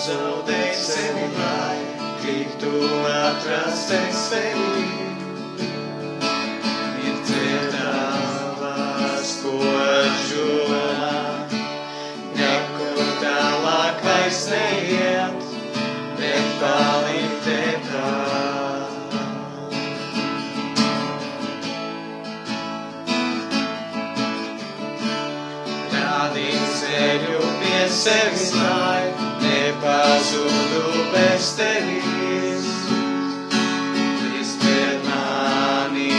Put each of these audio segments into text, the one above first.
pazaudēt sevi, lai tiktu atrasties sevi. Ir dziedāvās kožumā, nekur tālāk vairs neiet, bet palikt tevā. Rādīt ceļu pie sevis, lai nepazudu bez tevis. Izpēt mani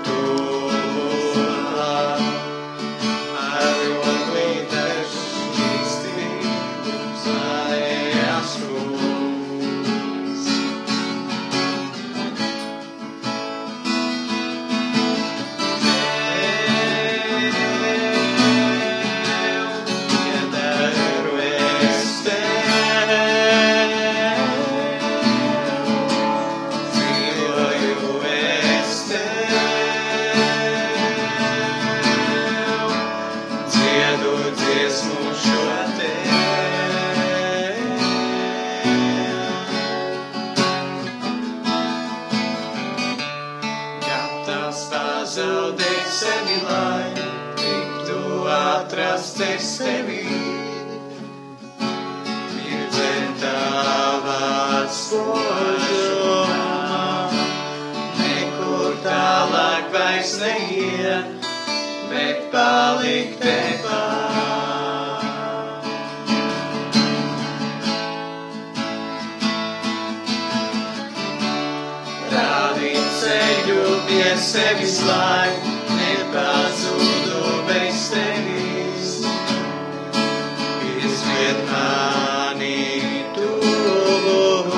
tuvāk, arot līders šķīstības ārējās krūs. Pazaudēt sevi, lai tiktu atrasties sevi. Ir dziedāvās kožumā, nekur tālāk vairs neiet, bet palikt tevā. Rādīt ceļu pie sevis, lai nepazudu bez tevis. Izviet mani tuvāk,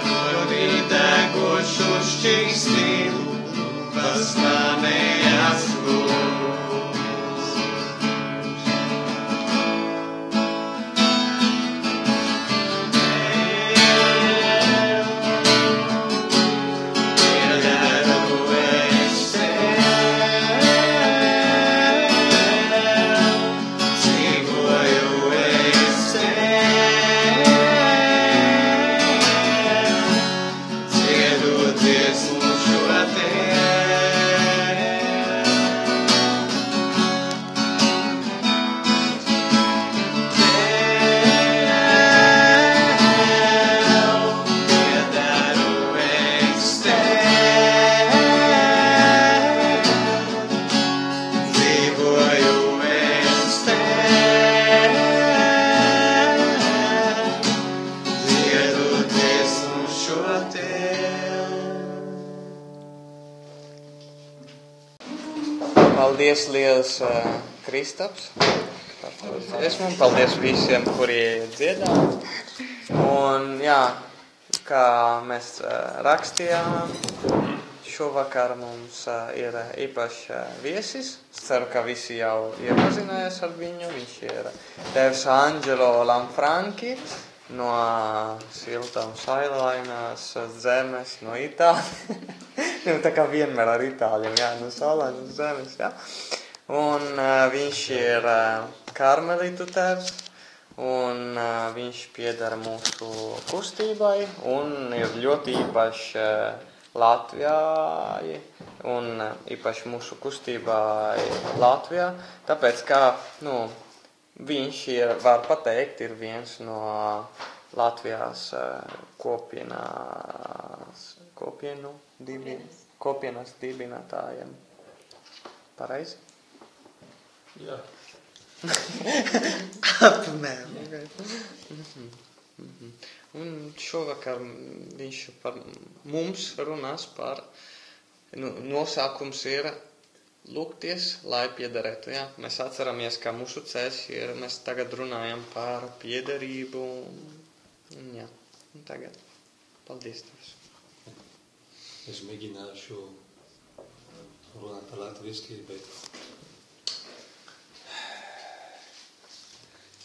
arot degošu šķīstību, pas manējās krūs. Paldies liels Kristaps par to dziesmu, paldies visiem, kuri dziedā. Un jā, kā mēs rakstījām, šovakar mums ir īpašs viesis. Es ceru, ka visi jau iepazinājās ar viņu. Viņš ir tēvs Angelo Lanfranchi no siltām sailainas zemes, no Itālijas. Tā kā vienmēr ar itāļiem, jā, no saulainas zemes, jā. Un viņš ir karmelitu tēvs, un viņš piedara mūsu kustībai, un ir ļoti īpašs Latvijai, un īpaši mūsu kustībai Latvijā, tāpēc, kā, viņš ir, var pateikt, ir viens no Latvijas kopienas dibinātājiem. Pareizi? Jā. Apmēram. Un šovakar viņš par mums runās par, nosākums ir lūgties, lai piederētu. Jā? Mēs atceramies, ka mūsu ceļš ir, mēs tagad runājam par piederību. Un jā, un tagad. Paldies Tavs. Es mēģināšu runāt latviski, bet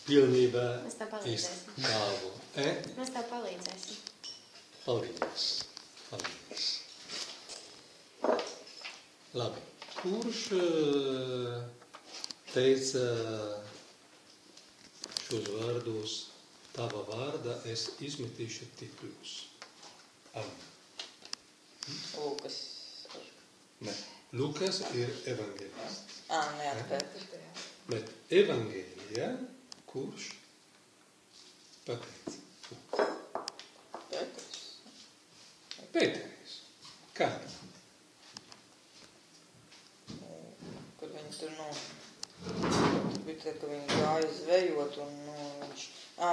pilnībā es galvu. Mēs tev palīdzēsim. Paldies. Labi. Kurš teica šos vārdus tava vārda es izmetīšu tikļus. Amen. Lūkas. Ne. Lukas ir evangelists. Jā, Pēters. Bet evangēlijā, kurš pateica? Pēters. Pēteris. Kāda? Kur viņi tur, tur bija tā, ka viņi gāja zvejot, un,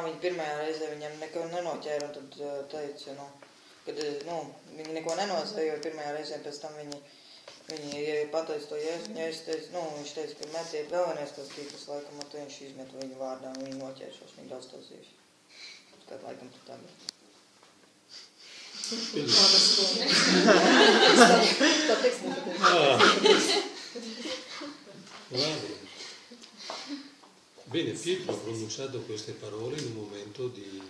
viņi pirmajā reizē viņam neko nenoķēra, un tad teica, kad, viņi neko nenozvejoja pirmajā reizē, pēc tam viņi pateica to Jēzu, un Jēzus teica, viņš teica, ka metiet vēl vienreiz tos tīklus, laikam, un tad viņš izmet viņu vārdā, un viņi noķēršos, viņi daudz tos zīves. Tad laikam tu tā bija. Guarda, bene, Pietro ha pronunciato queste parole in un momento di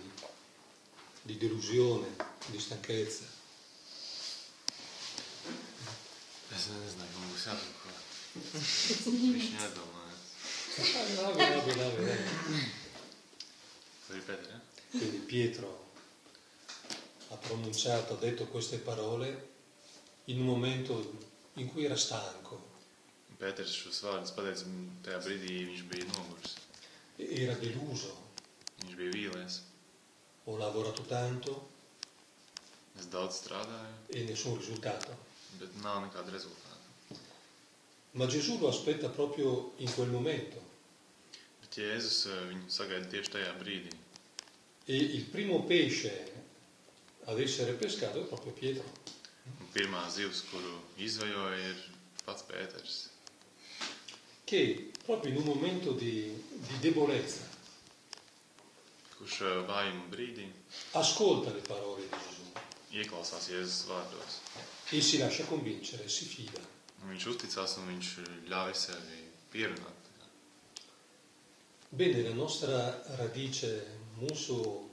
delusione, di stanchezza. Es nezināju, man būs jātūko. Viņš nedomāja. Labi. Tu ir Pēter, ja? Quindi Pietro ha detto queste parole in un momento in cui era stanco. Pēters šos vārdus pateica, tajā brīdī viņš bija noguris. Era deluso. Viņš bija vīlies. Ho lavorato tanto Es daudz strādāju, e nessun risultato. bet nav nekāda rezultāta. Ma Gesù lo aspetta proprio in quel momento. Bet Jēzus viņu sagaida tieši tajā brīdī. E il primo pesce ad essere pescato è proprio Pietro. Un pirmā zivs, kuru izvajoja, ir pats Pēters. Che proprio in un momento di debolezza Kurš vājuma brīdī ascolta le parole di Gesù ieklausās Jēzus vārdos. e si lascia convincere, si fida. Un viņš uzticās un viņš ļauj sevi pierunāt. Bene, la nostra radice muso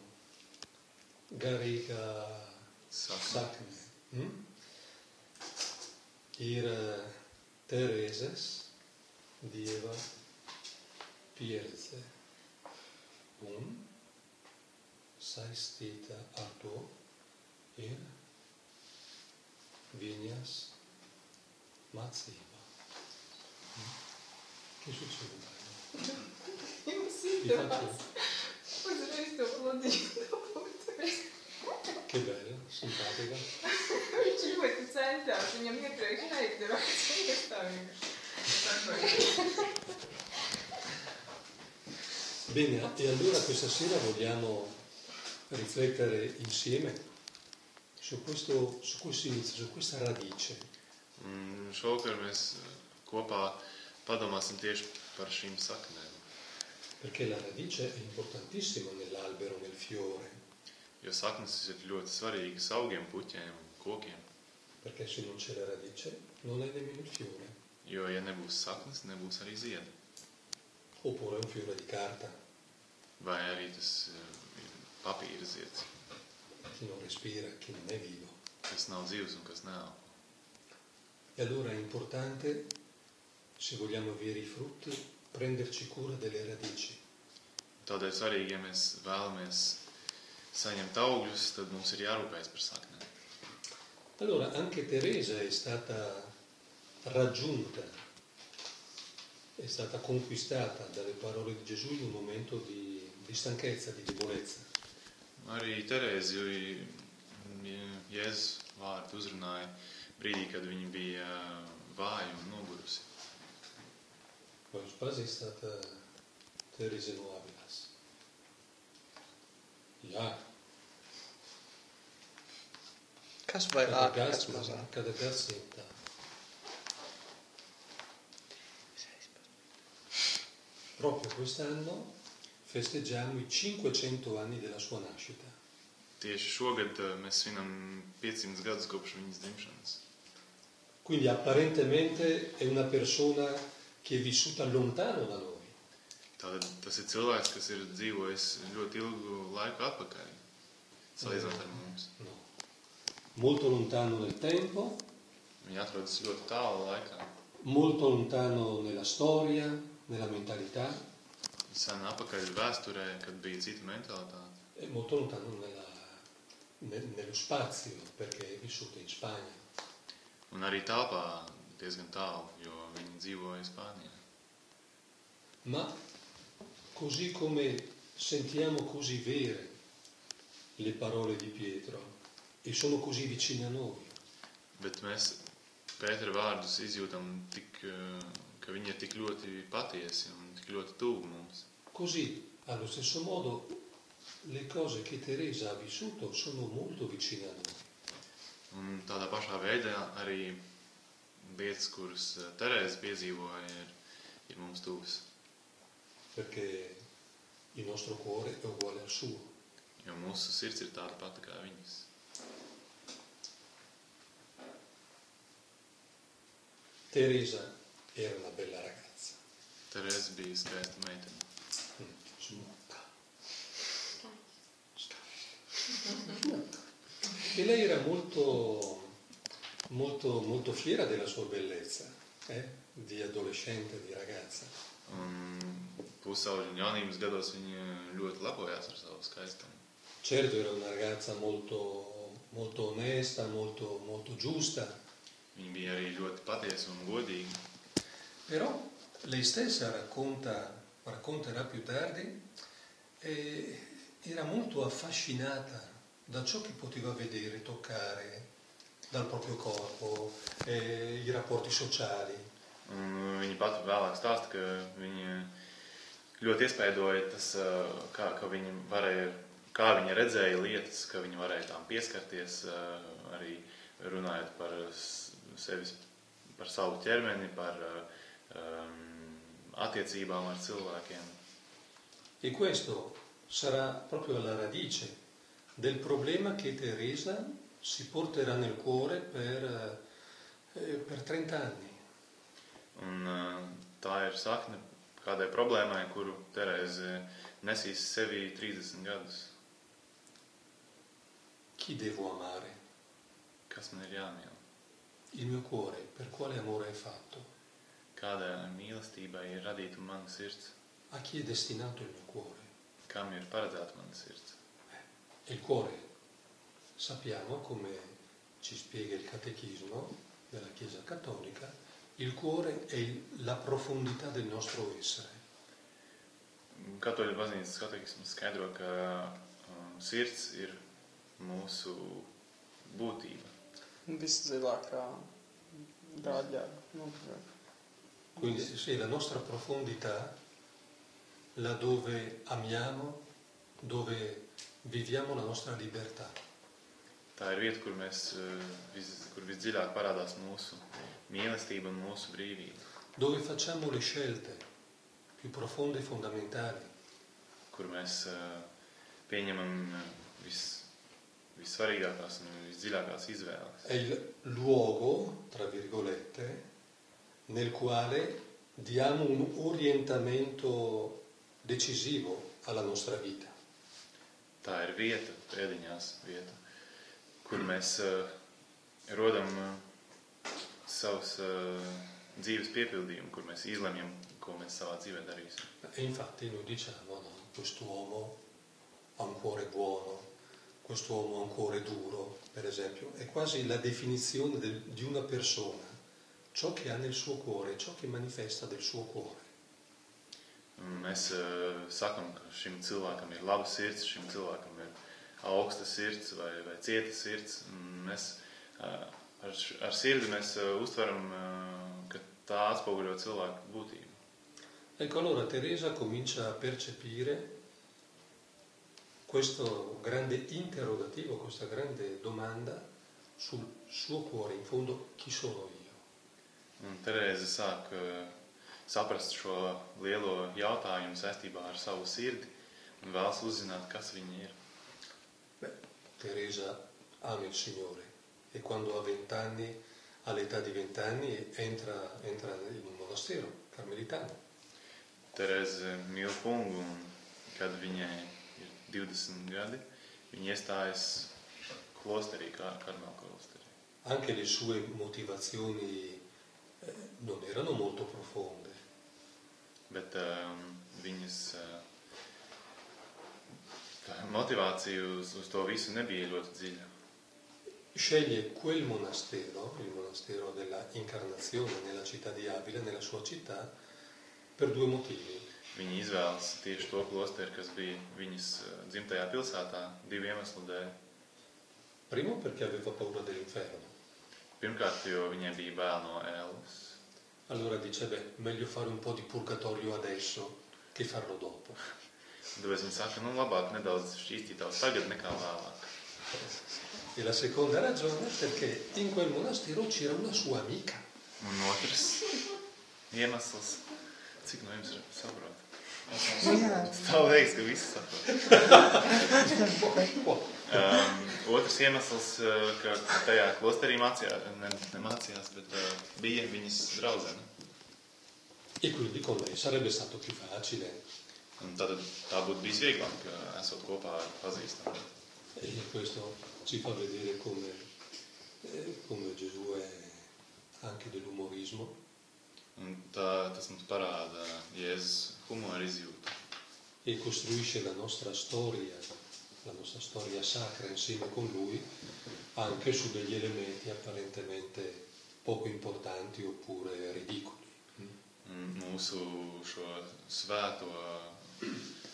garega sakne ir Tereses dieva pierze un saistīta ar to ir viņas mācība. Che succede? Uzreiz to pludīju. Che bella, simpatica. Viņš ļoti centās, viņam iepriekš neizdevās. Es tā vienkārši. Bene, e allora questa sera vogliamo riflettere insieme su questo inizio, su questa radice. Šovakar mēs kopā padomāsim tieši par šīm saknēm. Perché la radice è importantissima nell'albero, nel fiore. Jo saknes ir ļoti svarīgas augiem, puķiem un kokiem. Perché se non c'è la radice non è nemmeno il fiore. Jo, ja nebūs saknes, nebūs arī ziedi. Oppure un fiore di carta Vai arī tas ir papīra zieds, che non respira, che non è vivo. kas nav dzīvs un kas nav. E allora è importante, se vogliamo avere i frutti, prenderci cura delle radici. Tādēļ svarīgi, ja mēs vēlamies saņemt augļus, tad mums ir jārūpējas par saknēm. Allora anche Teresa è stata raggiunta, è stata conquistata dalle parole di Gesù in un momento di stanchezza, di debolezza. Arī Terēzi Jēzus vārdu uzrunāja brīdī, kad viņa bija vāja un nogurusi. Voi spasi è stata Teresa Noavilas. Jā. Kas vairāk, kas mazāk? Cada gadsimtā. Proprio quest'anno festeggiamo i 500 anni della sua nascita. Tieši šogad mēs svinam 500 gadus kopš viņas dzimšanas. Quindi apparentemente è una persona che è vissuta lontano da noi. Tātad tas ir cilvēks, kas ir dzīvojis ļoti ilgu laiku atpakaļ, salīdzinot ar mums. No. Molto lontano nel tempo, Viņa atrodas ļoti tālu laikā. molto lontano nella storia, nella mentalità, Sen atpakaļ vēsturē, kad bija cita mentalitāte. è molto lontano nello spazio, perché è vissuta in Spagna. Un arī telpā diezgan tālu, jo viņi dzīvoja Spānijā. Ma così come sentiamo così vere le parole di Pietro e sono così vicine a noi, Bet mēs Pētera vārdus izjūtam tik, ka viņi ir tik ļoti patiesi un tik ļoti tuvu mums. così allo stesso modo le cose che Teresa ha vissuto sono molto vicine a noi. Un tādā pašā veidā arī lietas, kuras Terēze piedzīvoja, ir mums tuvas. Perché il nostro cuore è uguale al suo. Jo mūsu sirds ir tāda pati kā viņas. Teresa era una bella ragazza, Terēze bija skaista meitene. smucca. E lei era molto fiera della sua bellezza, di adolescente, di ragazza. Un pusauģi jaunības gados viņa ļoti lepojās ar savu skaistumu. Certo era una ragazza molto onesta, molto giusta, Viņa bija arī ļoti patiesa un godīga. però lei stessa racconterà più tardi, era molto affascinata da ciò che poteva vedere, toccare, dal proprio corpo, i rapporti sociali. Un viņa pati vēlāk stāsta, ka viņa ļoti iespaidoja tas, kā viņa redzēja lietas, ka viņa varēja tām pieskarties, arī runājot par sevis, par savu ķermeni, par attiecībām ar cilvēkiem. E questo sarà proprio alla radice del problema che Teresa si porterà nel cuore per 30 anni. Un tā ir sakne kādai problēmai, kuru Terēze nesīs sevī 30 gadus. Chi devo amare? Kas man ir jāmīl? Il mio cuore, per quale amore è fatto? Kāda mīlestībai ir radīta mana sirds? A chi è destinato il mio cuore? Kam ir paredzēta mana sirds? E il cuore, sappiamo, come ci spiega il catechismo della Chiesa Cattolica, il cuore è la profondità del nostro essere. Katoļu baznīcas katekisms skaidro, ka sirds ir mūsu būtība. Visdziļākā daļa. Quindi sì, la nostra profondità, laddove amiamo, dove viviamo la nostra libertà. Tā ir vieta, kur visdziļāk parādās mūsu mīlestība un mūsu brīvība. Dove facciamo le scelte più profonde e fondamentali. Kur mēs pieņemam vissvarīgākās un visdziļākās izvēles. È il luogo, tra virgolette, nel quale diamo un orientamento decisivo alla nostra vita. Tā ir vieta, pēdiņās vieta, kur mēs rodam savus dzīves piepildījumu, kur mēs izlemjam, ko mēs savā dzīvē darīsim. E infatti noi diciamo, no, quest'uomo ha un cuore buono, quest'uomo ha un cuore duro, per esempio. È quasi la definizione di una persona, ciò che ha nel suo cuore, ciò che manifesta del suo cuore. Mēs sakam, ka šim cilvēkam ir laba sirds, šim cilvēkam ir augsta sirds vai cieta sirds. Mēs ar sirdi mēs uztveram, ka tā atspoguļo cilvēku būtību. Ecco, allora Teresa comincia a percepire questo grande interrogativo, questa grande domanda sul suo cuore, in fondo, chi sono io? Un Terēze sāk saprast šo lielo jautājumu saistībā ar savu sirdi un vēlas uzzināt, kas viņa ir. Beh, Teresa ama il Signore e quando ha 20 anni, all'età di 20 anni, entra in un monastero carmelitano. Terēze mīl kungu, un kad viņai ir 20 gadi, viņa iestājas klosterī, Karmelu klosterī. Anche le sue motivazioni non erano molto profonde. Bet viņas Tā motivācija uz to visu nebija ļoti dziļa. Sceglie quel monastero, il monastero della Incarnazione nella città di Avila, nella sua città, per due motivi. Viņi izvēlas tieši to klosteru, kas bija viņas dzimtajā pilsētā, divu iemeslu dēļ. Primo perché aveva paura dell'inferno. Pirmkārt, jo viņai bija bail no ēles. Allora dice, beh, meglio fare un po' di purgatorio adesso che farlo dopo. Tāpēc viņi saka, labāk nedaudz šķīstītās tagad nekā vēlāk. E la seconda ragione è perché in quel monastero c'era una sua amica. Un otrs iemesls, cik no jums saprot? Tā liekas, ka visi saprot. Otrs iemesls, ka tajā klosterī nemācījās, bet bija viņas draudzene. E quindi con lei sarebbe stato più facile. Un tad tā būtu bijis vieglāk, esot kopā ar pazīstamu. E questo ci fa vedere come Gesù è anche dell'umorismo. Un tas mums parāda Jēzus humora izjūtu. E costruisce la nostra storia sacra insieme con lui, anche su degli elementi apparentemente poco importanti oppure ridicoli. Mūsu šo svēto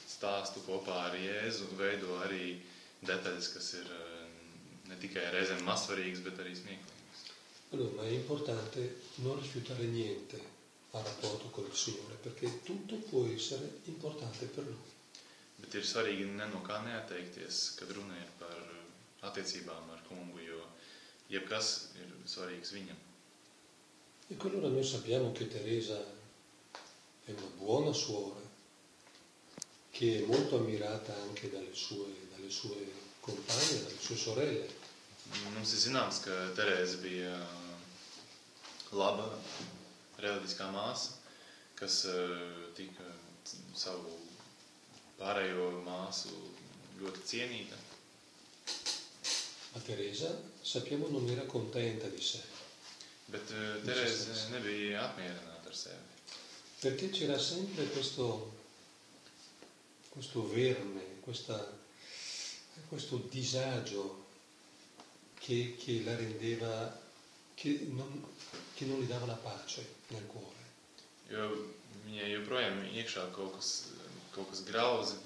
stāstu kopā ar Jēzu veido arī detaļas, kas ir ne tikai reizēm mazsvarīgas, bet arī smieklīgas. Allora, ma è importante non rifiutare niente a rapporto con il Signore, perché tutto può essere importante per Lui. Bet ir svarīgi no kā neatteikties, kad runa ir par attiecībām ar kungu, jo jebkas ir svarīgs viņam. E allora noi sappiamo che Teresa è una buona suora, che è molto ammirata anche dalle sue compagne, dalle sue sorelle. Mums ir zināms, ka Terēza bija laba reliģiskā māsa, kas tika savu pārējo māsu ļoti cienīta. Ma Teresa, sappiamo, non era contenta di sé. Bet Terēza nebija apmierināta ar sevi. Perché c'era sempre questo verme, questo disagio che la rendeva, che non le dava la pace nel cuore. Jo viņai joprojām iekšā kaut kas grauzi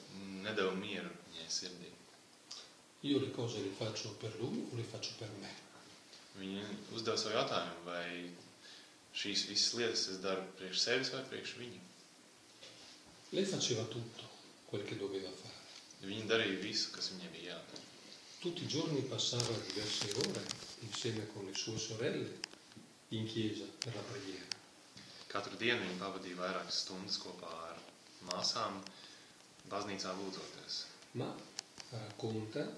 nedeva mieru viņai sirdī. Io le cose le faccio per lui o le faccio per me? Viņa uzdeva savu jautājumu, vai šīs visas lietas es daru priekš sevis vai priekš viņu. Lei faceva tutto quel che doveva fare. Viņa darīja visu, kas viņai bija jādara. Tutti i giorni passava diverse ore insieme con le sue sorelle in chiesa per la preghiera. Katru dienu viņa pavadīja vairākas stundas kopā ar māsām, baznīcā lūdzoties. Ma racconta,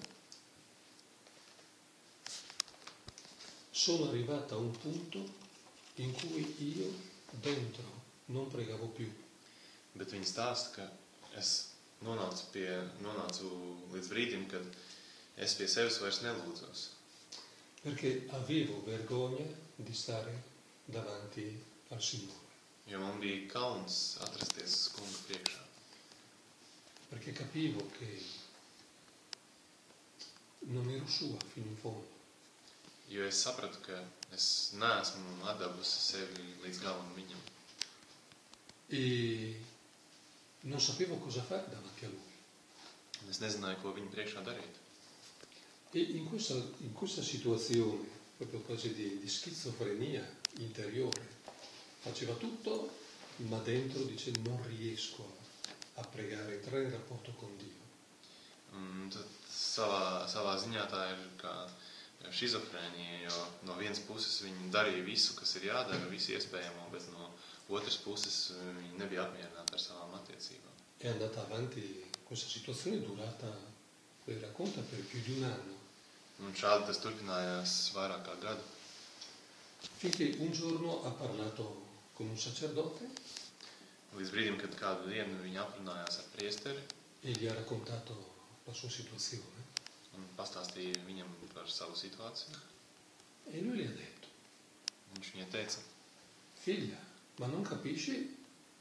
sono arrivata a un punto in cui io dentro non pregavo più. Bet viņa stāsta, ka es nonācu līdz brīdim, kad es pie sevis vairs nelūdzos. Perché avevo vergogna di stare davanti al Signore. Jo man bija kauns atrasties kunga priekšā. Perché capivo che non ero sua fino in fondo. Jo es sapratu, ka es neesmu atdevusi sevi līdz galam viņam. E non sapevo cosa fare davanti a Lui. Es nezināju, ko viņa priekšā darīt. E in questa situazione, proprio quasi di schizofrenia interiore, faceva tutto, ma dentro dice non riesco a pregare, entrare in rapporto con Dio. Tad savā ziņā tā ir kā šizofrēnija, jo no vienas puses viņi darīja visu, kas ir jādara, visu iespējamo, bet no otras puses viņi nebija apmierināti ar savām attiecībām. È andata avanti, questa situazione è durata, lei racconta, per più di un anno. Un šādi tas turpinājās vairāk kā gadu. Finché un giorno ha parlato con un sacerdote Līdz brīdim, kad kādu dienu viņa aprunājās ar priesteri e gli ha raccontato la sua situazione. un pastāstīja viņam par savu situāciju. E lui le ha detto, Viņš viņai teica, figlia, ma non capisci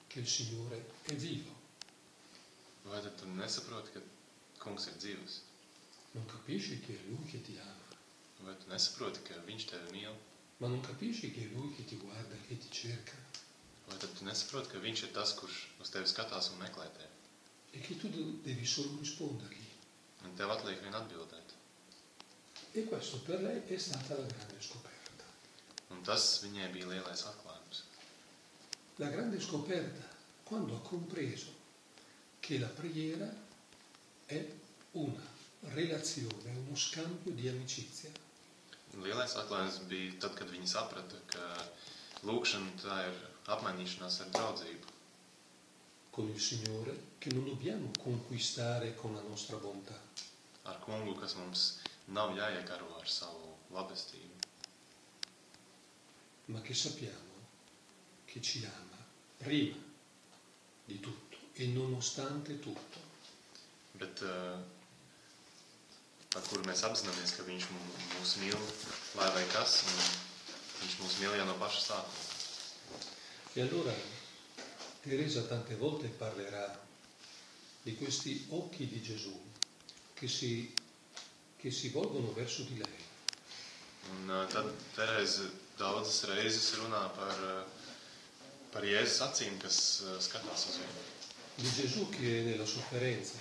che il Signore è vivo? vai tad tu nesaproti, ka kungs ir dzīvs? Non capisci che è Lui che ti ama, Vai tu nesaproti, ka viņš tevi mīl? ma non capisci che è Lui che ti guarda, che ti cerca Vai tad tu nesaproti, ka viņš ir tas, kurš uz tevi skatās un meklē tevi? e che tu devi solo rispondergli. Un tev atliek vien atbildēt. E questo per lei è stata la grande scoperta. Un tas viņai bija lielais atklājums. La grande scoperta quando ha compreso che la preghiera è una relazione, uno scambio di amicizia. Lielais atklājums bija tad, kad viņi saprata, ka lūkšana tā ir apmainīšanās ar draudzību. Con il Signore che non dobbiamo conquistare con la nostra bontà, Ar kungu, kas mums nav jāiekaro ar savu labestību, ma che sappiamo che ci ama prima di tutto e nonostante tutto. bet par kuru mēs apzināmies, ka viņš mūs mīl, lai vai kas, un viņš mūs mīl jau no paša sākuma. E allora Teresa tante volte parlerà di questi occhi di Gesù che si volgono verso di lei. Un tad Terēze daudzas reizes runā par Jēzus acīm, kas skatās uz viņu. Di Gesù che è nella sofferenza,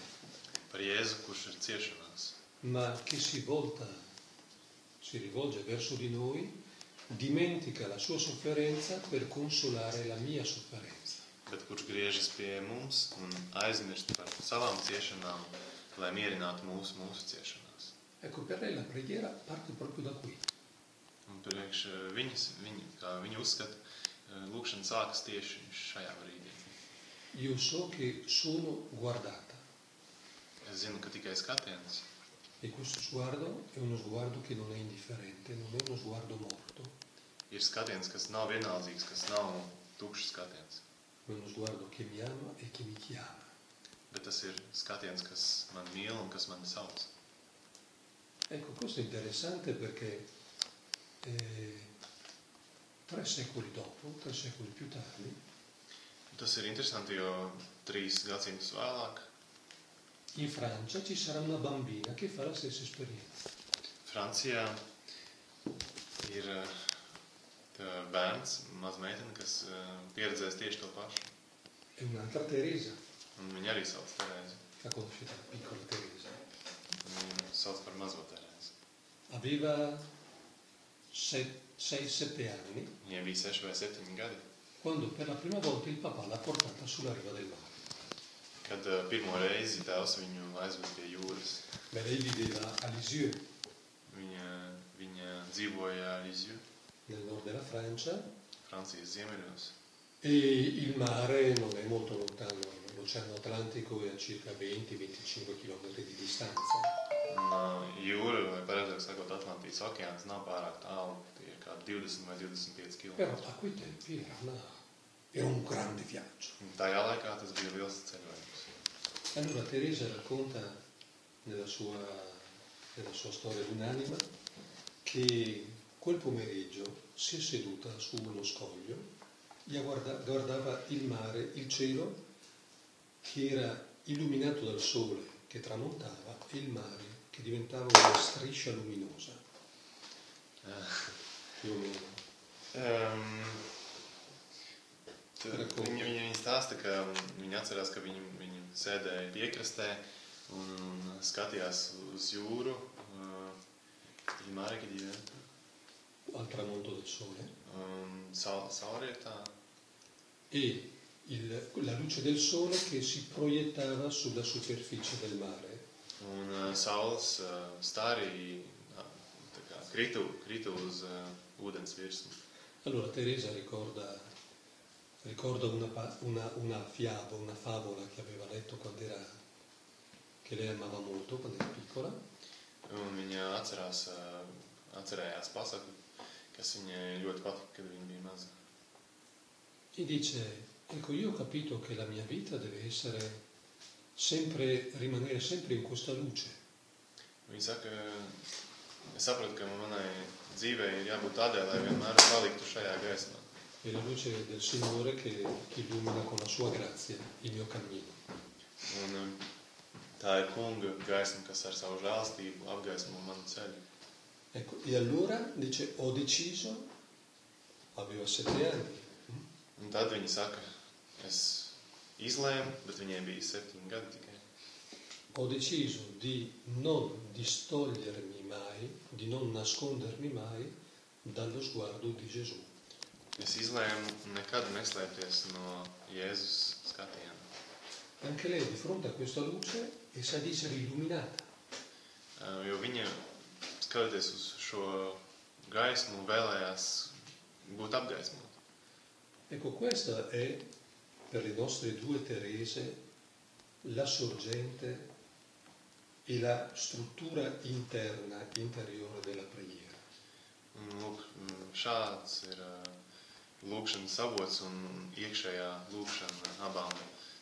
Par Jēzu, kurš ir ciešanās. ma che si rivolge verso di noi, dimentica la sua sofferenza per consolare la mia sofferenza. Bet kurš griežas pie mums un aizmirst par savām ciešanām, lai mierinātu mūsu ciešanās. Ecco, per lei la preghiera parte proprio da qui. Un priekš viņa uzskata, lūkšana sākas tieši šajā brīdī. Io so che sono guardata Es zinu, ka tikai skatiens, e questo sguardo è uno sguardo che non è indifferente, non è uno sguardo morto, ir skatiens, kas nav vienaldzīgs, kas nav tukšs skatiens. è uno sguardo che mi ama e che mi chiama. Bet tas ir skatiens, kas man mīl un kas mani sauc. Ecco, questo è interessante perché 3 secoli dopo, 3 secoli più tardi, Tas ir interesanti, jo 3 gadsimtus vēlāk in Francia ci sarà una bambina che fa la stessa esperienza. Francijā ir bērns, maz meitene, kas pieredzēs tieši to pašu. È un'altra Teresa, Un viņa arī sauc Terēzi. la conoscete, la piccola Teresa. Viņu sauc par mazo Terēzi. Aveva 6-7 anni Viņai bija 6 vai 7 gadi, quando per la prima volta il papà l'ha portata sulla riva del mare. kad pirmo reizi tēvs viņu aizved pie jūras. Beh, lei viveva a Lisieux, Viņa dzīvoja Lisieux, nel nord della Francia, Francijas ziemeļos. e il mare non è molto lontano, l'Oceano Atlantico è a circa 20-25 km di distanza. Un jūra, vai pareizāk sakot, Atlantijas okeāns nav pārāk tālu, tie ir kādi 20 vai 25 km. Però a quei tempi era un grande viaggio. Tajā laikā tas bija liels ceļojums. Allora Teresa racconta nella sua storia di un'anima che quel pomeriggio si è seduta su uno scoglio e guardava il mare, il cielo che era illuminato dal sole che tramontava e il mare che diventava una striscia luminosa. Più o meno. Viņa stāsta, ka viņa atcerās, ka viņa sēdēja piekrastē un skatījās uz jūru. Il mare che diventa Al tramonto del sole. Saulrietā. E la luce del sole che si proiettava sulla superficie del mare. Un saules stari krita uz ūdens virsmu. Allora Teresa ricorda una favola che aveva letto che lei amava molto quando era piccola. Un viņa atcerējās pasaku, kas viņai ļoti patika, kad viņa bija maza. E dice, ecco, io ho capito che la mia vita deve rimanere sempre in questa luce. Viņa saka, es sapratu, ka manai dzīvei ir jābūt tādai, lai vienmēr paliktu šajā gaismā. È la luce del Signore che illumina con la sua grazia il mio cammino. Un Tā ir kunga gaisma, kas ar savu žēlstību apgaismo manu ceļu. Ecco, e allora dice, ho deciso, aveva 7 anni, Un tad viņi saka, es izlēmu, bet viņiem bija 7 gadi tikai. ho deciso di non distogliermi mai, di non nascondermi mai dallo sguardo di Gesù. Es izlēmu nekad neslēpties no Jēzus skatiena. Anche lei di fronte a questa luce e sa di essere illuminata. Jo viņa, skatoties uz šo gaismu, vēlējās būt apgaismot. Ecco, questa è per le nostre 2 Terese la sorgente e la struttura interna, interiore della preghiera. Un, lūk, šāds ir lūkšanas avots un iekšējā lūkšana abām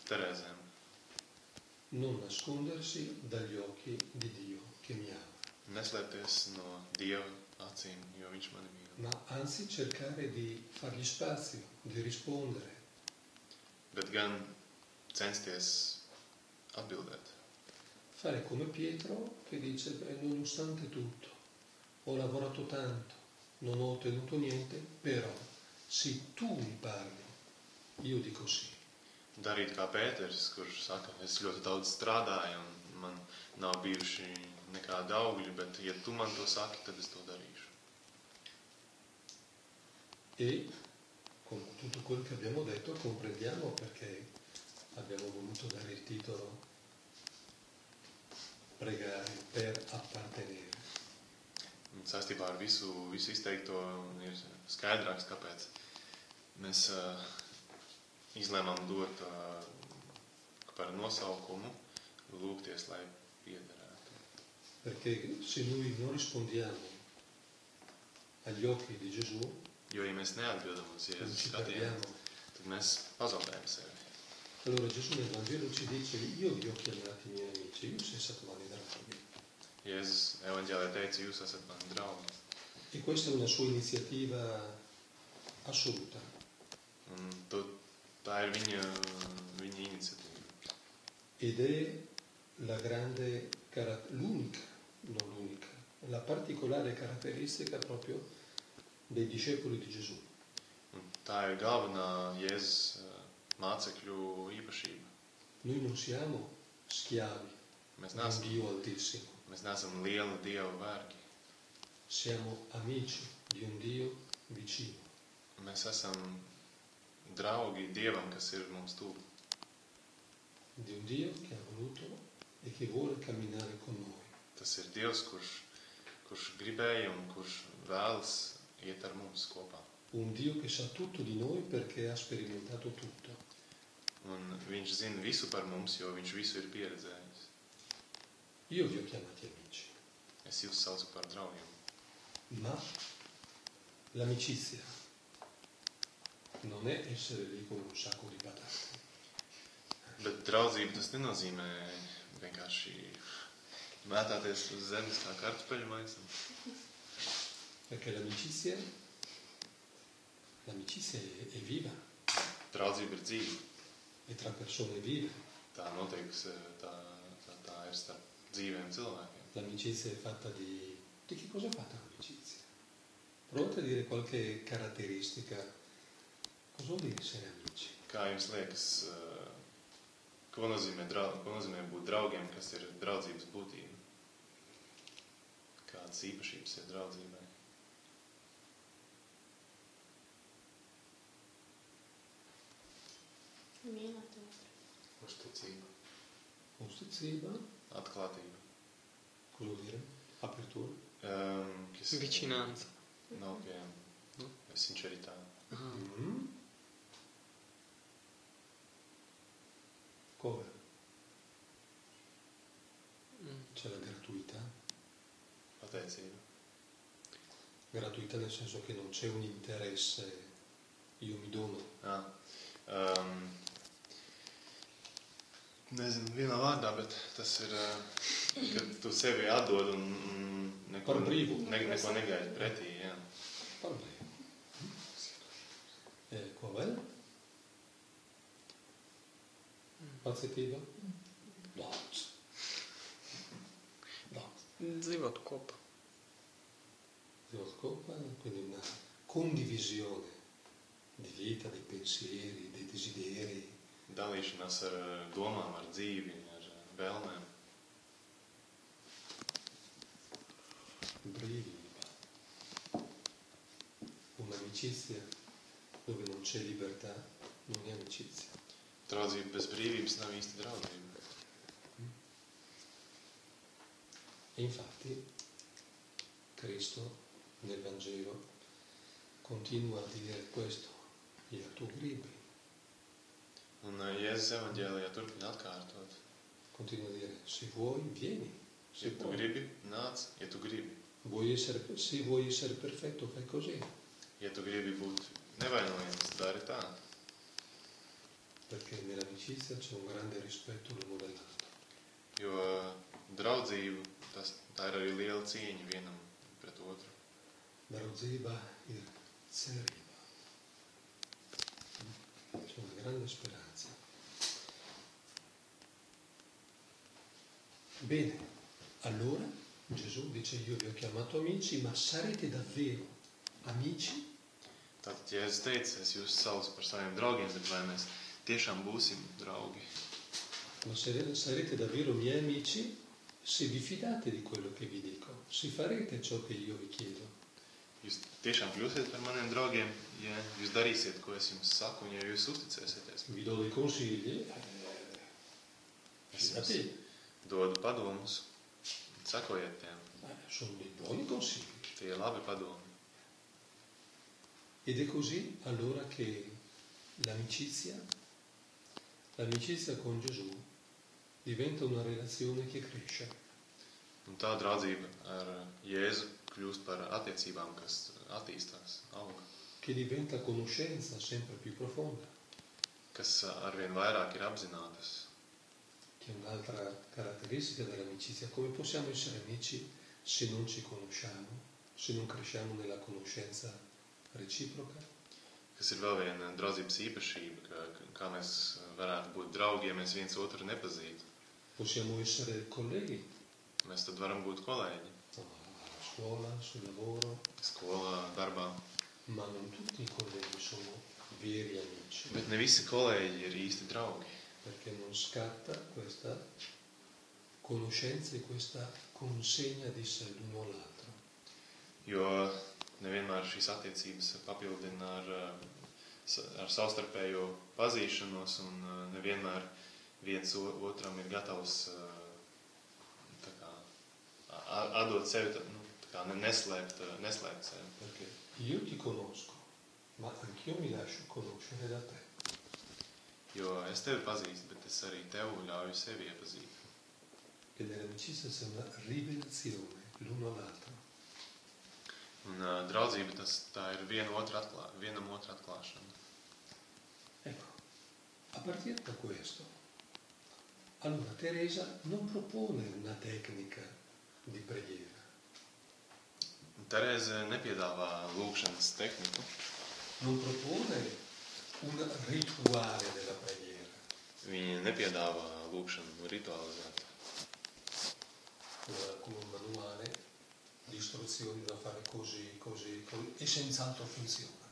Terēzēm. Non nascondersi dagli occhi di Dio che mi ama, Neslēpties no Dieva acīm, jo viņš mani mīl. ma anzi cercare di fargli spazio, di rispondere. Bet gan censties atbildēt. Fare come Pietro che dice, beh, nonostante tutto, ho lavorato tanto, non ho ottenuto niente, però se tu mi parli, io dico sì. Darīt kā Pēters, kurš saka, es ļoti daudz strādāju un man nav bijuši nekādi augļi, bet ja tu man to saki, tad es to darīšu. E con tutto quello che abbiamo detto comprendiamo perché abbiamo voluto dare il titolo Pregare per appartenere. Un saistībā ar visu izteikto ir skaidrāks, kāpēc mēs izlēmām dot par nosaukumu lūgties, lai piederētu. Perché se noi non rispondiamo agli occhi di Gesù, Jo, ja mēs neatbildam uz non Jēzus ci skatienu, perdiamo. tad mēs pazaudējam sevi. Allora Gesù nel Vangelo ci dice, io vi ho chiamati miei amici, io sei stato mani draghi. Jēzus evaņģēlē teica, jūs esat mani draugi. E questa è una sua iniziativa assoluta. Un tā ir viņa iniciatīva. Ed è la grande, l'unica, non l'unica, la particolare caratteristica proprio dei discepoli di Gesù. Un tā ir galvenā Jēzus mācekļu īpašība. Noi non siamo schiavi Mēs di un neesam, Dio altissimo, mēs neesam lieli Dieva vergi. siamo amici di un Dio vicino. Mēs esam draugi Dievam, kas ir mums tuvu. Di un Dio che ha voluto e che vuole camminare con noi. Tas ir Dievs, kurš gribēja un kurš vēlas iet ar mums kopā. Un Dio che sa tutto di noi perché ha sperimentato tutto. Un viņš zina visu par mums, jo viņš visu ir pieredzējis. Io vi ho chiamati amici, Es jūs saucu par draugiem. ma l'amicizia non è essere lì con un sacco di patate. Bet draudzība tas nenozīmē vienkārši mētāties uz zemes kā kartupeļu maisam. Perché l'amicizia è viva, Draudzība ir dzīva. è tra persone vive. Tā notiek, tā ir starp dzīviem cilvēkiem. L'amicizia è fatta di che cosa è fatta l'amicizia? Provate a dire qualche caratteristica. Cosa vuol dire essere amici? Kā jums liekas, ko nozīmē būt draugiem, kas ir draudzības būtība? Kādas īpašības ir draudzībai? Mīlēt otru. Uzticība, Usticība, atklātība. cosa vuol dire? Apertura. Vicinanza. Nav pie sincerità. Mm. Come? C'è la gratuità. Pateicība. Gratuità nel senso che non c'è un interesse, io mi dono. Nezinu vienā vārdā, bet tas ir, kad tu sevi atdod un neko negaidi pretī. Jā. Parlez. Qual è? Pazzettiva? Lots. Dzīvot kopā. Dzīvot kopā, quindi una condivisione di vita, di pensieri, dei desideri. Dalīšanās ar domām, ar dzīvi, ar vēlmēm. Brivida. Un'amicizia dove non c'è libertà non è amicizia. Draudzība bez brīvības nav īsti draudzība. E infatti Cristo nel Vangelo continua a dire questo, io tu gribi. Un Jēzus evaņģēlijā turpina atkārtot. Continua a dire, se vuoi, vieni. Ja tu gribi, nāc, ja tu gribi. Se vuoi essere perfetto, fai così. Ja tu gribi būt nevainojams, dari tā. Perché nell'amicizia c'è un grande rispetto l'uno dell'altro. Jo draudzība, tā ir arī liela cieņa vienam pret otru. Draudzība ir cerība. C'è una grande speranza. Bene, allora Gesù dice io vi ho chiamato amici, ma sarete davvero amici? Tātad Jēzus teica, es jūs saucu par saviem draugiem, bet vai mēs tiešām būsim draugi? Ma sarete davvero miei amici se vi fidate di quello che vi dico, se farete ciò che io vi chiedo. Jūs tiešām kļūsiet par maniem draugiem, ja jūs darīsiet, ko es jums saku, un ja jūs uzticēsieties. Vi do dei consigli, Es fidati. jums dodu padomus, sakojiet tiem. Sono dei buoni consigli. Tie ir labi padomi. Ed è così allora che l'amicizia con Gesù diventa una relazione che cresce. Un tā draudzība ar Jēzu kļūst par attiecībām, kas attīstās, auga, Che diventa conoscenza sempre più profonda, kas arvien vairāk ir apzinātas. che è un'altra caratteristica dell'amicizia. Come possiamo essere amici se non ci conosciamo, se non cresciamo nella conoscenza reciproca? Kas ir vēl viena draudzības īpašība, kā mēs varētu būt draugi, ja mēs viens otru nepazītu. Possiamo essere colleghi, Mēs tad varam būt kolēģi, alla scuola, sul lavoro, skolā, darbā. ma non tutti i colleghi sono veri amici, Bet ne visi kolēģi ir īsti draugi, perché non scatta questa conoscenza e questa consegna di sé l'uno all'altro. jo nevienmēr šīs attiecības papildina ar savstarpējo pazīšanos, un nevienmēr viens otram ir gatavs tā kā, atdot sevi, tā kā neslēpt sevi. Perché io ti conosco, ma anch'io mi lascio conoscere da te. Jo es tevi pazīstu, bet es arī tev ļauju sevi iepazīt. E nell'amicizia c'è una rivelazione l'uno all'altro. Un draudzība tā ir vienam otru atklāšana. Ecco, a partire da questo, allora Teresa non propone una tecnica di preghiera, Terēze nepiedāvā lūgšanas tehniku, non propone un rituale della preghiera, viņa nepiedāvā lūgšanu ritualizētu. con un manuale di istruzioni da fare così e senz'altro funziona.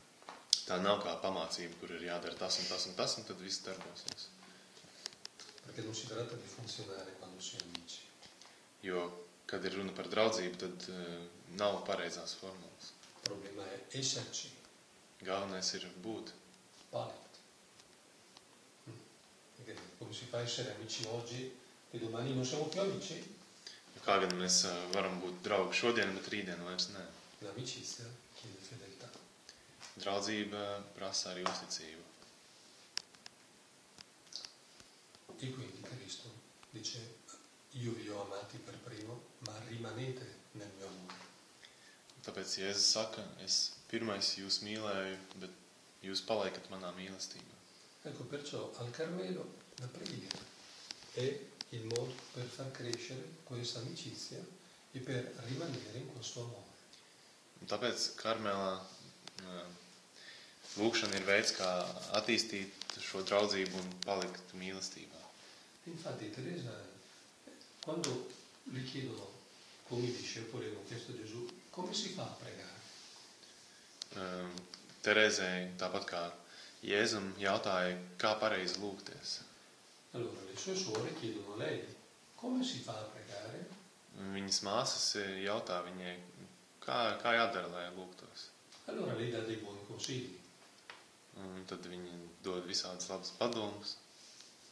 Tā nav kā pamācība, kur ir jādara tas un tas un tas, un tad viss darbosies. Perché non si tratta di funzionare quando si è amici. Jo, kad ir runa par draudzību, tad nav pareizās formulas. Il problema è esserci, Galvenais ir būt. Palit. Perché come si fa a essere amici oggi e domani non siamo più amici? Kā gan mēs varam būt draugi šodien, bet rītdien vairs nē. L'amicizia chiede fedeltà. Draudzība prasa arī uzticību. E quindi Cristo dice, io vi ho amati per primo, ma rimanete nel mio amore. Tāpēc Jēzus saka, es pirmais jūs mīlēju, bet jūs paliekat manā mīlestībā. Ecco, perciò al Carmelo la preghiera è il modo per far crescere questa amicizia e per rimanere in questo amore. Un tāpēc Karmelā lūgšana ir veids, kā attīstīt šo draudzību un palikt mīlestībā. Infatti Teresa, quando le chiedono alcuni discepoli hanno chiesto a Gesù come si fa a pregare. Terēzei, tāpat kā Jēzum, jautāja, kā pareizi lūgties. Allora le sue suore chiedono a lei come si fa a pregare. Viņas māsas jautā viņai, kā jādara, lai lūgtos. Allora lei dà dei buoni consigli, Un tad viņi dod visādas labas padomus,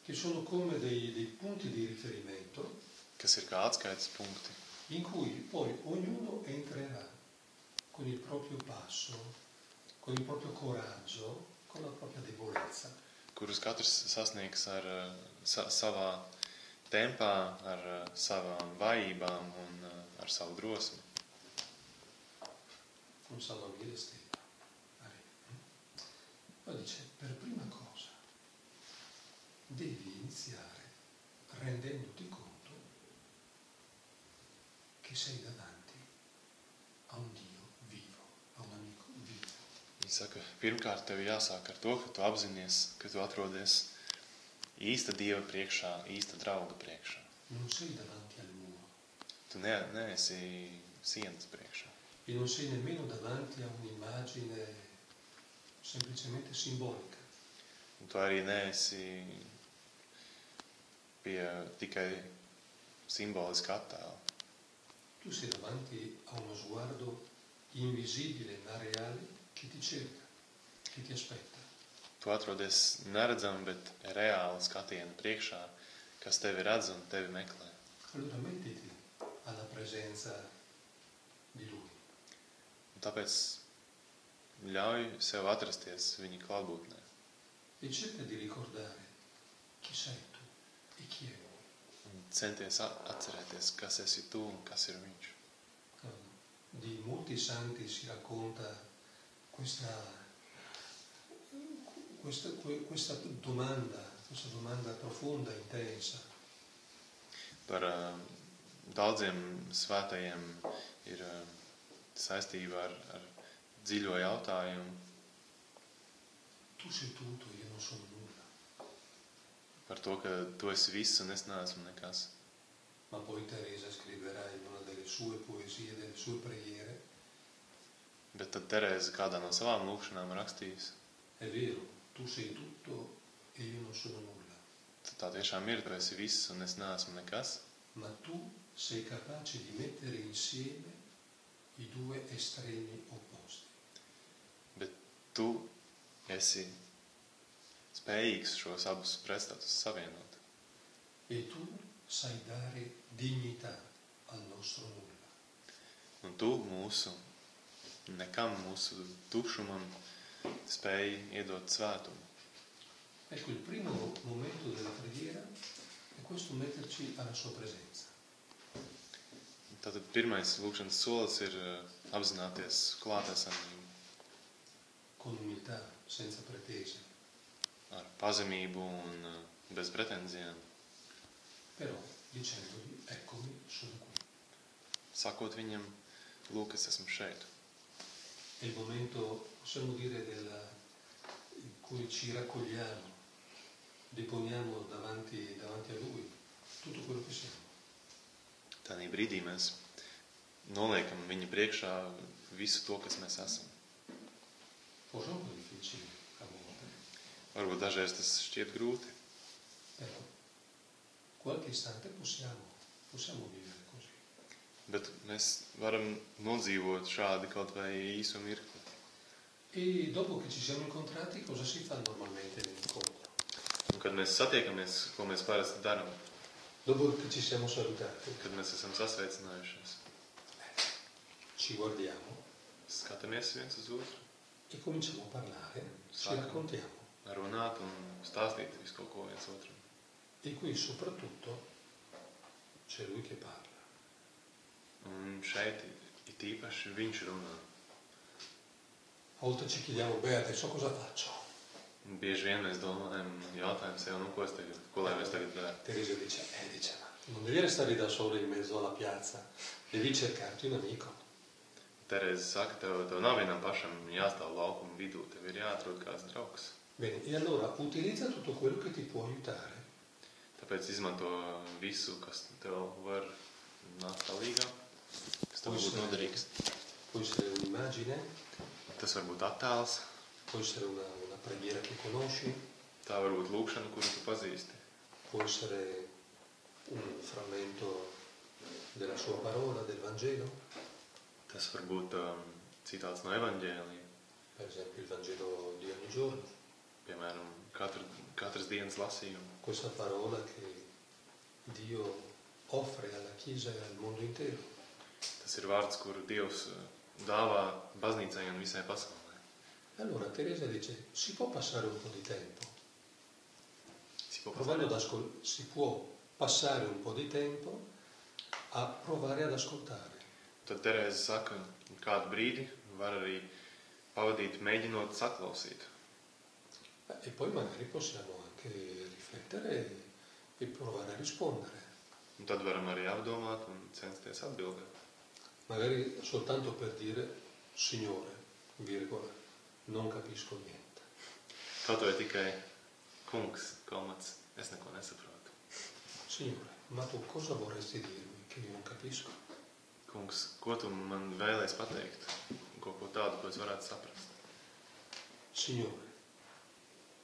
che sono come dei punti di riferimento kas ir kā atskaites punkti, in cui poi ognuno entrerà con il proprio passo, con il proprio coraggio, con la propria debolezza. kurus katrs sasniegs ar savā tempā, ar savām vājībām un ar savu drosmi. Con salvaguardia stella. Ma dice, per prima cosa, devi iniziare rendendoti conto che sei davanti a un Dio vivo, a un amico vivo. Viņa saka, pirmkārt tev jāsāk ar to, ka tu apzinies, ka tu atrodies īsta Dieva priekšā, īsta drauga priekšā. Non sei davanti al muro Tu neesi sienas priekšā. e non sei nemmeno davanti a un'immagine semplicemente simbolica. Un tu arī neesi pie tikai simboliska attēla. Tu sei davanti a uno sguardo invisibile ma reale che ti cerca, che ti aspetta. Tu atrodies neredzam, bet reāli skatienu priekšā, kas tevi redz un tevi meklē. Allora mettiti alla presenza di Lui. Un tāpēc ļauj sev atrasties viņa klātbūtnē. E cerca di ricordare chi sei tu e chi è Lui. Un centies atcerēties, kas esi tu un kas ir viņš. Di molti santi si racconta questa domanda profonda, intensa. Par daudziem svētajiem ir saistība ar dziļo jautājumu Tu sei tutto, io non sono nulla. par to, ka tu esi viss un es neesmu nekas. Ma poi Teresa scriverà in una delle sue poesie, delle sue preghiere, Bet tad Terēze kādā no savām lūkšanām rakstīs, è vero, tu sei tutto e io non sono nulla, tā tiešām ir, tu esi viss un es neesmu nekas, ma tu sei capace di mettere insieme i due estremi opposti. bet tu esi spējīgs šos abus pretstatus savienot. E tu sai dare dignità al nostro nulla. Un tu mūsu nekam, mūsu tukšumam spēj iedot svētumu. Ecco, il primo momento della preghiera è questo, metterci alla sua presenza. Tātad pirmais lūkšanas solis ir apzināties klātesamību Con umiltà, senza pretese, ar pazemību un bez pretenzijām, però dicendogli, eccomi, sono qui. sakot viņam, lūk, es esmu šeit. È il momento, possiamo dire, in cui ci raccogliamo, deponiamo davanti a Lui tutto quello che siamo. Tādā brīdī mēs noliekam viņa priekšā visu to, kas mēs esam. Forse è un po' difficile a volte, Varbūt dažreiz tas šķiet grūti, però qualche istante possiamo vivere così. bet mēs varam nodzīvot šādi kaut vai īsu mirkli. E dopo che ci siamo incontrati, cosa si fa normalmente nell'incontro? Un kad mēs satiekamies, ko mēs parasti darām, Dopo che ci siamo salutati, kad mēs esam sasveicinājušies, ci guardiamo skatāmies viens uz otru, e cominciamo a parlare, ci Sacro. raccontiamo. runāt un stāstīt visu kaut ko viens otram. E qui soprattutto c'è Lui che parla. Un šeit it īpaši viņš runā. A volte ci chiediamo, beh, adesso cosa faccio? Un bieži vien mēs domājam, jautājam sev, ko lai mēs tagad darām. Teresa dice, ma non devi restare da solo in mezzo alla piazza, devi cercarti un amico. Terēze saka, tev nav vienam pašam jāstāv laukuma vidū, tev ir jāatrod kāds draugs. Bene, e allora utilizza tutto quello che ti può aiutare. Tāpēc izmanto visu, kas tev var nākt palīgā. kas tev būtu noderīgs. Può essere un'immagine, Tas var būt attēls, può essere una preghiera che conosci, tā var būt lūkšana, kuru tu pazīsti. può essere un frammento della sua parola, del Vangelo, Tas var būt citāts no evaņģēlija, per esempio il Vangelo di ogni giorno, piemēram, katras dienas lasījumu. questa parola che Dio offre alla Chiesa e al mondo intero. Tas ir vārds, kuru Dievs dāvā baznīcai un visai pasaulē. Allora Teresa dice, si può passare un po' di tempo, Si può si può passare un po' di tempo a provare ad ascoltare. Tad Terēze saka, kādu brīdi var arī pavadīt mēģinot saklausīt. E poi magari possiamo anche riflettere e provare a rispondere. Un tad varam arī apdomāt un censties atbildēt. Magari soltanto per dire, Signore, virgola, non capisco niente. Kaut vai tikai kungs, komats, es neko nesaprotu. Signore, ma tu cosa vorresti dirmi che io non capisco? Kungs, ko tu man vēlēsi pateikt? Kaut ko tādu, ko es varētu saprast. Signore,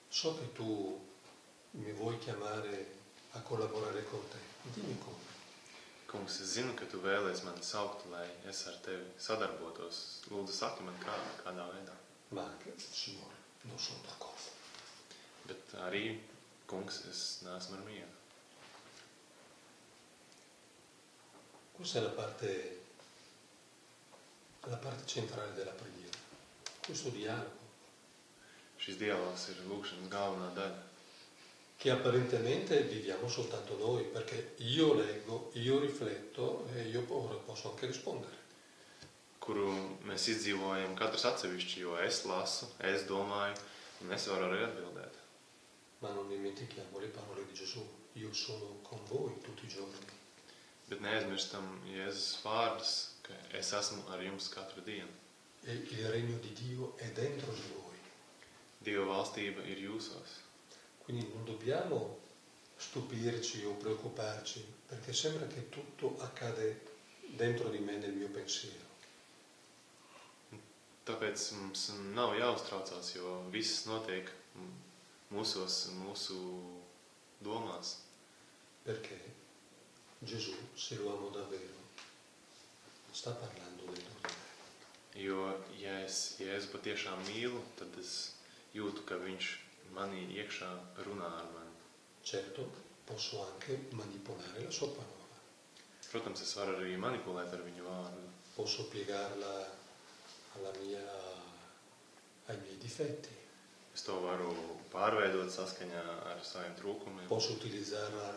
so che tu mi vuoi chiamare a collaborare con te. Dimmi come. Kungs, es zinu, ka tu vēlēsi mani saukt, lai es ar tevi sadarbotos. Lūdzu, saki man kādā veidā. Ma anche, Signore, non sono d'accordo. Bet arī, kungs, es neesmu ar mieru. Questa è la parte centrale della preghiera. Questo dialogo Šis dialogs ir lūkšanas galvenā daļa, che apparentemente viviamo soltanto noi, perché io leggo, io rifletto e io ora posso anche rispondere. kuru mēs izdzīvojam katrs atsevišķi, jo es lasu, es domāju, un es varu arī atbildēt. Ma non dimentichiamo le parole di Gesù. Io sono con voi tutti i giorni. Bet neaizmirstam Jēzus vārdus, ka es esmu ar jums katru dienu. E il regno di Dio è dentro di voi. Dieva valstība ir jūsos. Quindi non dobbiamo stupirci o preoccuparci, perché sembra che tutto accade dentro di me nel mio pensiero. Tāpēc mums nav jāuztraucās, jo viss notiek mūsos, mūsu domās. Perché Gesù, se lo amo davvero, sta parlando dentro di me. Jo, ja es Jēzu patiešām mīlu, tad es jūtu, ka viņš manī iekšā runā ar mani. Certo, posso anche manipolare la sua parola. Protams, es varu arī manipulēt ar viņu vārdu. Posso piegarla ai miei difetti. Es to varu pārveidot saskaņā ar saviem trūkumiem. Posso utilizzarla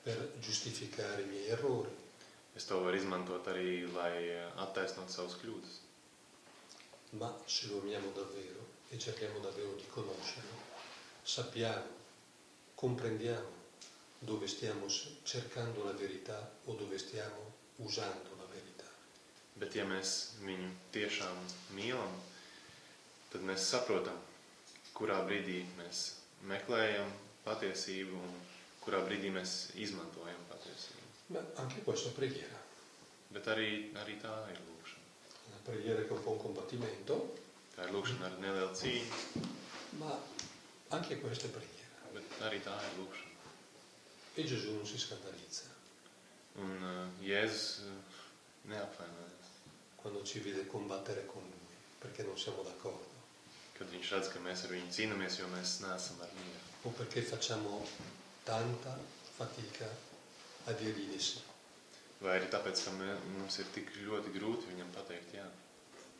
per giustificare i miei errori. Es to varu izmantot arī, lai attaisnot savus kļūdas. Ma se lo amiamo davvero e cerchiamo davvero di conoscerlo, sappiamo, comprendiamo dove stiamo cercando la verità o dove stiamo usando la verità. Bet ja mēs viņu tiešām mīlam, tad mēs saprotam, kurā brīdī mēs meklējam patiesību un kurā brīdī mēs izmantojam patiesību. Ma anche questa è preghiera. Bet arī tā ir lūkšana. Una preghiera che è un po' un combattimento, Tā ir lūkšana ar nelielu cīņu, ma anche questa è preghiera. bet arī tā ir lūkšana. E Gesù non si scandalizza Un Jēzus neapvainojas, quando ci vede combattere con Lui, perché non siamo d'accordo, kad viņš redz, ka mēs ar viņu cīnāmies, jo mēs neesam ar mieru. o perché facciamo tanta fatica a dirgli di sì. Vai arī tāpēc, ka mums ir tik ļoti grūti viņam pateikt jā.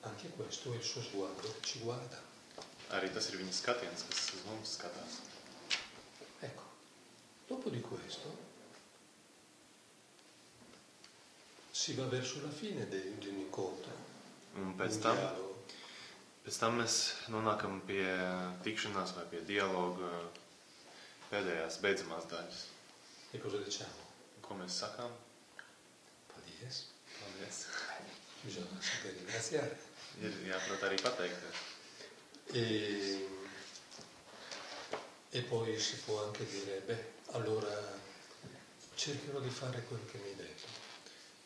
Anche questo è il suo sguardo che ci guarda. Arī tas ir viņa skatiens, kas uz mums skatās. Ecco, dopo di questo si va verso la fine di un incontro, Un un pēc tam mēs nonākam pie tikšanās vai pie dialoga pēdējās beidzamās daļas. E cosa diciamo? Ko mēs sakām? Paldies. Paldies. Bisogna saper ringraziare. Ir jāprot arī pateikties. E poi si può anche dire, allora cercherò di fare quel che mi hai detto.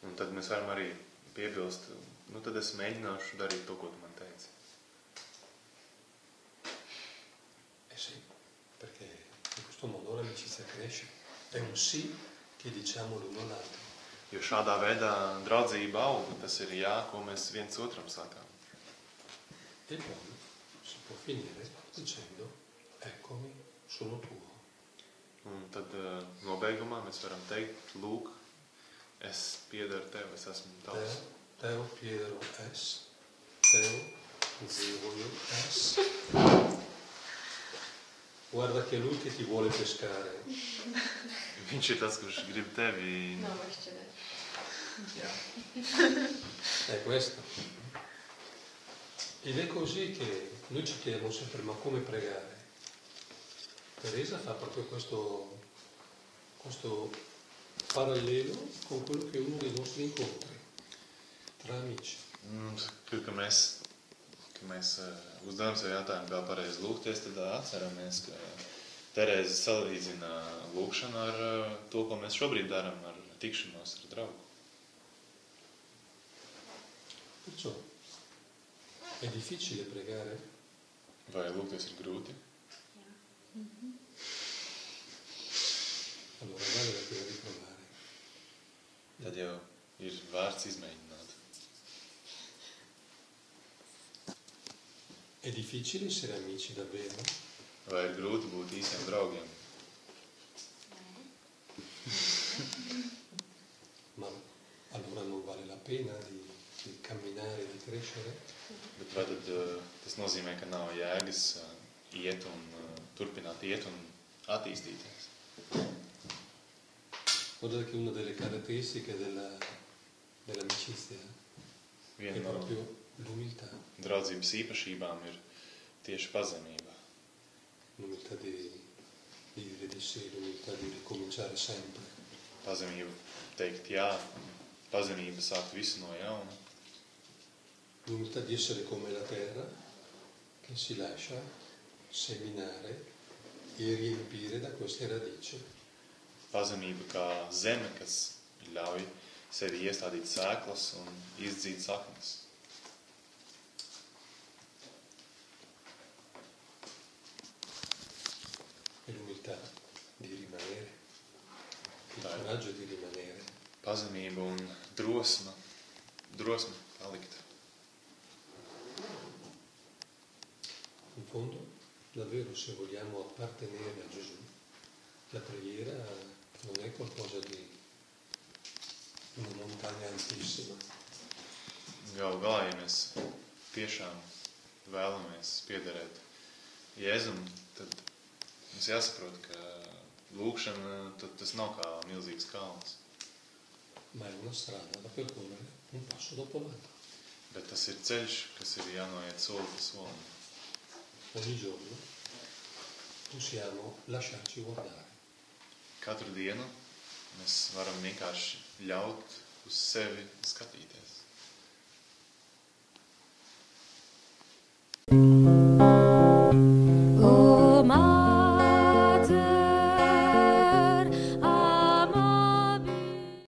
Un tad mēs varam arī piebilst, nu tad es mēģināšu darīt to, ko tu man teici. Sì, perché in questo modo l'amicizia cresce. È un sì che diciamo l'uno all'altro. Jo šādā veidā draudzība aug, tas ir jā, ko mēs viens otram sakām. E poi si può finire dicendo eccomi, sono tuo. Un tad nobeigumā mēs varam teikt, lūk, es piederu tev, es esmu tavs. Teo Piero es, Teo Zio es. Guarda che è lui che ti vuole pescare. Viņš ir tas, kurš grib tevi. È questo. Ed è così che noi ci chiediamo sempre, ma come pregare? Teresa fa proprio questo parallelo con quello che è uno dei nostri incontri tra amici. Ka mēs uzdevām sev jautājumu, kā pareizi lūgties, tad atceramies, ka Terēza salīdzina lūgšanu ar to, ko mēs šobrīd darām, ar tikšanos ar draugu. Perciò è difficile pregare? Vai lūgties ir grūti? Allora vale la pena di provare. Tad jau ir vērts izmēģināt. È difficile essere amici davvero? Vai ir grūti būt īstiem draugiem? Ma allora non vale la pena di camminare, di crescere? Bet vai tad tas nozīmē, ka nav jēgas iet un turpināt iet un attīstīties? Guardate che una delle caratteristiche dell'amicizia è Viena no proprio l'umiltà. draudzības īpašībām ir tieši pazemība. L'umiltà di dire di sì, l'umiltà di ricominciare sempre. Pazemība teikt jā, pazemība sākt visu no jauna. L'umiltà di essere come la terra che si lascia seminare e riempire da queste radici. Pazemība kā zeme, kas ļauj sevi iestādīt sēklas un izdzīt saknes. E l'umiltà di rimanere, il coraggio di rimanere. Pazemība un drosme palikt. In fondo, davvero, se vogliamo appartenere a Gesù, la preghiera non è qualcosa di una montagna altissima. Galu galā, ja mēs tiešām vēlamies piederēt Jēzum, tad mums jāsaprot, ka lūgšana tas nav kā milzīgs kalns. Ma è una strada da percorrere un passo dopo l'altro. Bet tas ir ceļš, kas ir jānoiet soli pa solim. Ogni giorno possiamo lasciarci guardare. Katru dienu mēs varam vienkārši ļaut uz sevi skatīties.